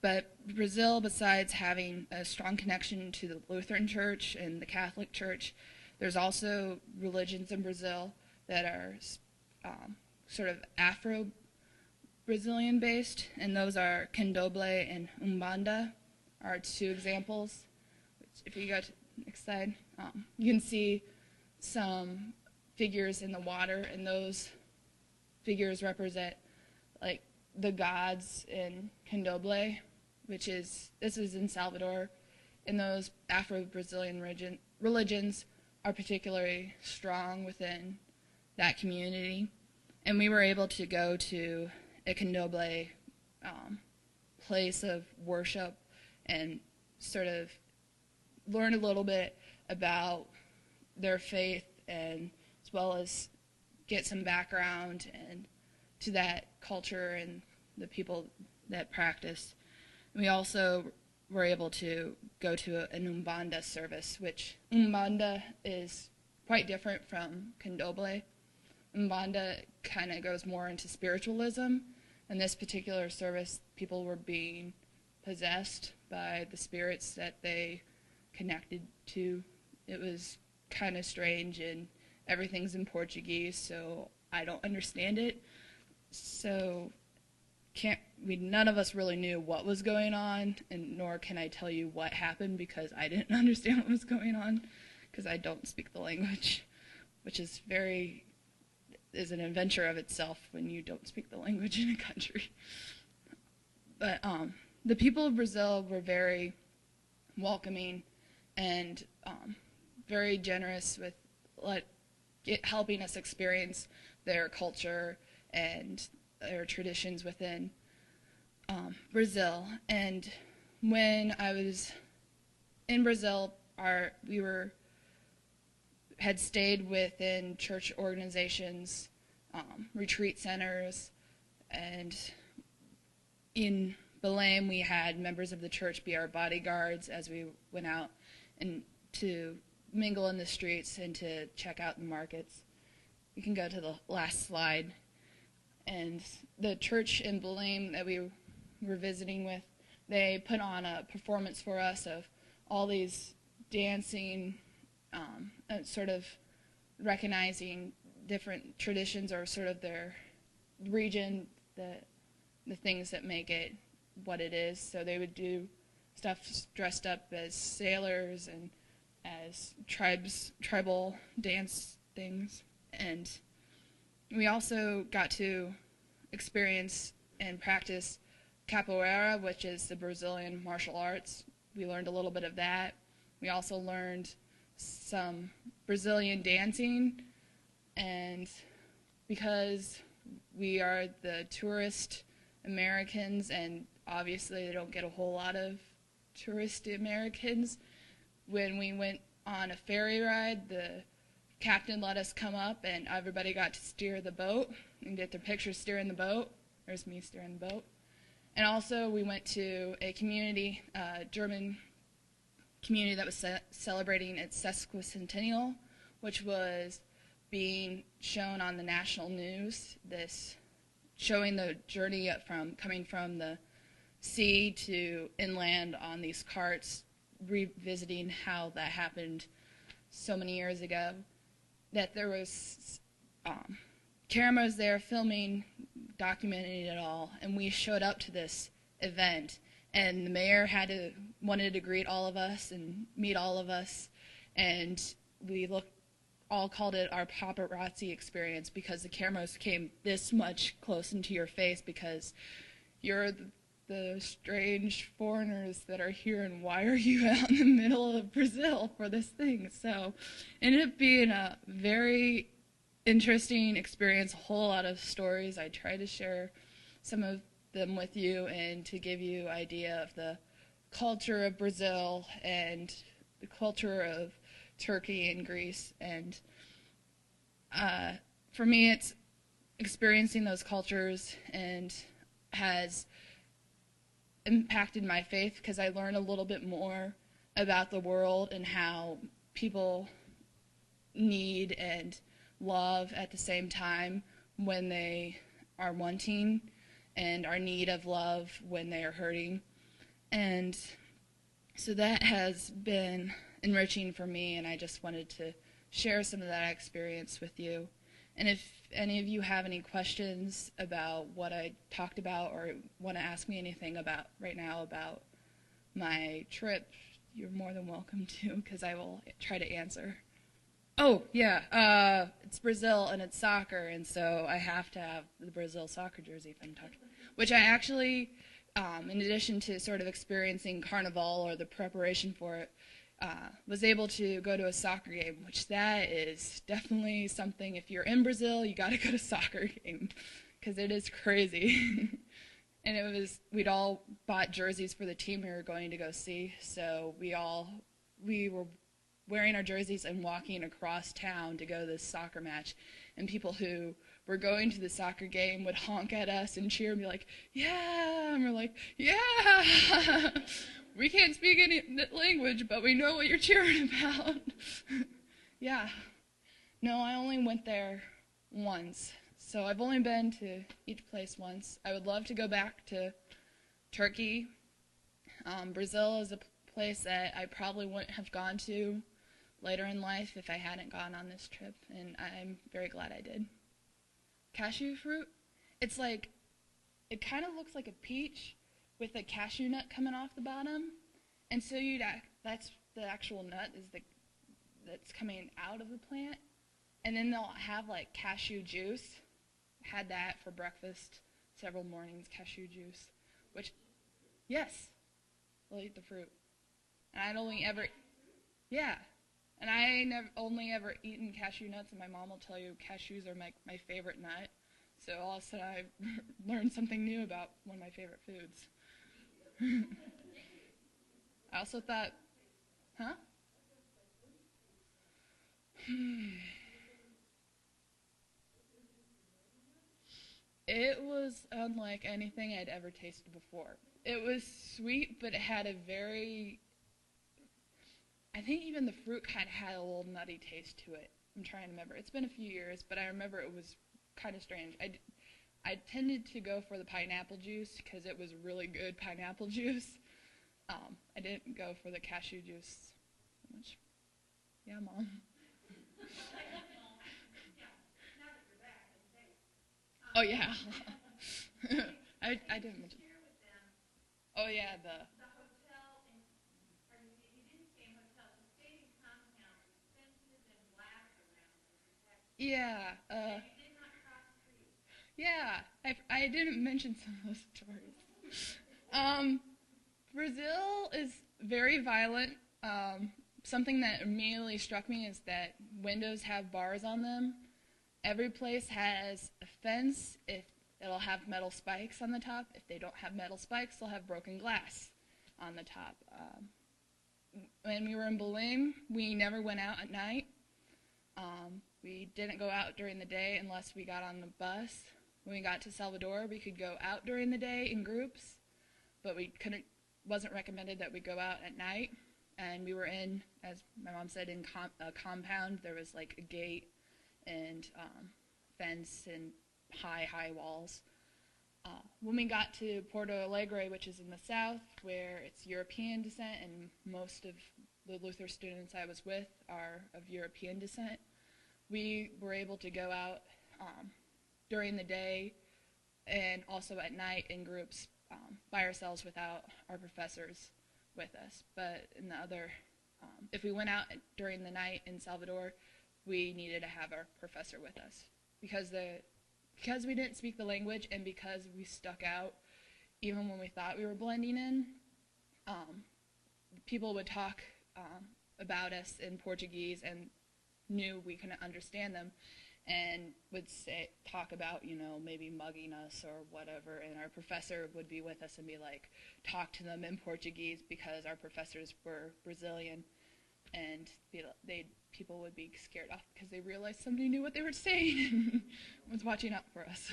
But Brazil, besides having a strong connection to the Lutheran Church and the Catholic Church, there's also religions in Brazil that are sort of Afro-Brazilian based, and those are Candomblé and Umbanda are two examples. If you go to the next slide, you can see some figures in the water, and those figures represent like the gods in Candomblé, this is in Salvador, and those Afro-Brazilian religions are particularly strong within that community. And we were able to go to a Candomblé place of worship and sort of learn a little bit about their faith, and as well as get some background and to that culture and the people that practice. We also were able to go to an Umbanda service, which Umbanda is quite different from Candomblé. Umbanda kind of goes more into spiritualism. In this particular service, people were being possessed by the spirits that they connected to. It was kind of strange, and everything's in Portuguese, so I don't understand it. So none of us really knew what was going on, and nor can I tell you what happened because I didn't understand what was going on because I don't speak the language, which is an adventure of itself when you don't speak the language in a country. But the people of Brazil were very welcoming and very generous with helping us experience their culture and their traditions within Brazil. And when I was in Brazil, we had stayed within church organizations, retreat centers, and in Belém we had members of the church be our bodyguards as we went out and to mingle in the streets and to check out the markets. We can go to the last slide. And the church in Belém that we were visiting with, they put on a performance for us of all these dancing, sort of recognizing different traditions or sort of their region, the things that make it what it is. So they would do stuff dressed up as sailors and as tribal dance things. And we also got to experience and practice capoeira, which is the Brazilian martial arts. We learned a little bit of that. We also learned some Brazilian dancing, and because we are the tourist Americans, and obviously they don't get a whole lot of tourist Americans, when we went on a ferry ride, the captain let us come up and everybody got to steer the boat and get their pictures steering the boat. There's me steering the boat. And also we went to a community, German community that was celebrating its sesquicentennial, which was being shown on the national news, showing the journey coming from the sea to inland on these carts, revisiting how that happened so many years ago, that there was cameras there filming, documenting it all, and we showed up to this event, and the mayor wanted to greet all of us and meet all of us, and we all called it our paparazzi experience because the cameras came this much close into your face because you're the strange foreigners that are here, and why are you out in the middle of Brazil for this thing? So it ended up being a very interesting experience, a whole lot of stories. I try to share some of them with you and to give you an idea of the culture of Brazil and the culture of Turkey and Greece. And for me, it's experiencing those cultures and has impacted my faith because I learned a little bit more about the world and how people need and love at the same time when they are wanting, and are in need of love when they are hurting. And so that has been enriching for me, and I just wanted to share some of that experience with you. And if any of you have any questions about what I talked about or want to ask me anything about right now about my trip, you're more than welcome to, because I will try to answer. Oh, yeah, it's Brazil and it's soccer, and so I have to have the Brazil soccer jersey if I'm talking. Which I actually, in addition to sort of experiencing Carnival or the preparation for it, was able to go to a soccer game, which that is definitely something. If you're in Brazil, you got to go to a soccer game, because it is crazy. And we'd all bought jerseys for the team we were going to go see, so we were wearing our jerseys and walking across town to go to this soccer match, and people who were going to the soccer game would honk at us and cheer and be like, yeah, and we're like, yeah, we can't speak any language, but we know what you're cheering about. Yeah. No, I only went there once, so I've only been to each place once. I would love to go back to Turkey. Brazil is a place that I probably wouldn't have gone to later in life if I hadn't gone on this trip, and I'm very glad I did. Cashew fruit, it's like, it kind of looks like a peach with a cashew nut coming off the bottom, and so that's the actual nut that's coming out of the plant, and then they'll have like cashew juice. Had that for breakfast several mornings, cashew juice, which, yes, we'll eat the fruit. And I'd only ever, yeah, and I never only ever eaten cashew nuts, and my mom will tell you cashews are my favorite nut. So all of a sudden I learned something new about one of my favorite foods. I also thought, huh? It was unlike anything I'd ever tasted before. It was sweet, but it had I think even the fruit kind of had a little nutty taste to it. I'm trying to remember. It's been a few years, but I remember it was kind of strange. I tended to go for the pineapple juice because it was really good pineapple juice. I didn't go for the cashew juice so much. Yeah, Mom. Oh, yeah. I didn't mention. Oh, yeah, yeah, yeah. I didn't mention some of those stories. Brazil is very violent. Something that immediately struck me is that windows have bars on them. Every place has a fence. If it'll have metal spikes on the top. If they don't have metal spikes, they'll have broken glass on the top. When we were in Belém, we never went out at night. We didn't go out during the day unless we got on the bus. When we got to Salvador, we could go out during the day in groups, but wasn't recommended that we go out at night. And we were in, as my mom said, in a compound. There was like a gate and fence and high walls. When we got to Porto Alegre, which is in the south, where it's European descent, and most of the Luther students I was with are of European descent, we were able to go out during the day and also at night in groups by ourselves without our professors with us. But in the other, if we went out during the night in Salvador, we needed to have our professor with us because we didn't speak the language and because we stuck out even when we thought we were blending in. People would talk about us in Portuguese and knew we couldn't understand them and would talk about, maybe mugging us or whatever, and our professor would be with us and be like, talk to them in Portuguese because our professors were Brazilian, and people would be scared off because they realized somebody knew what they were saying and was watching out for us.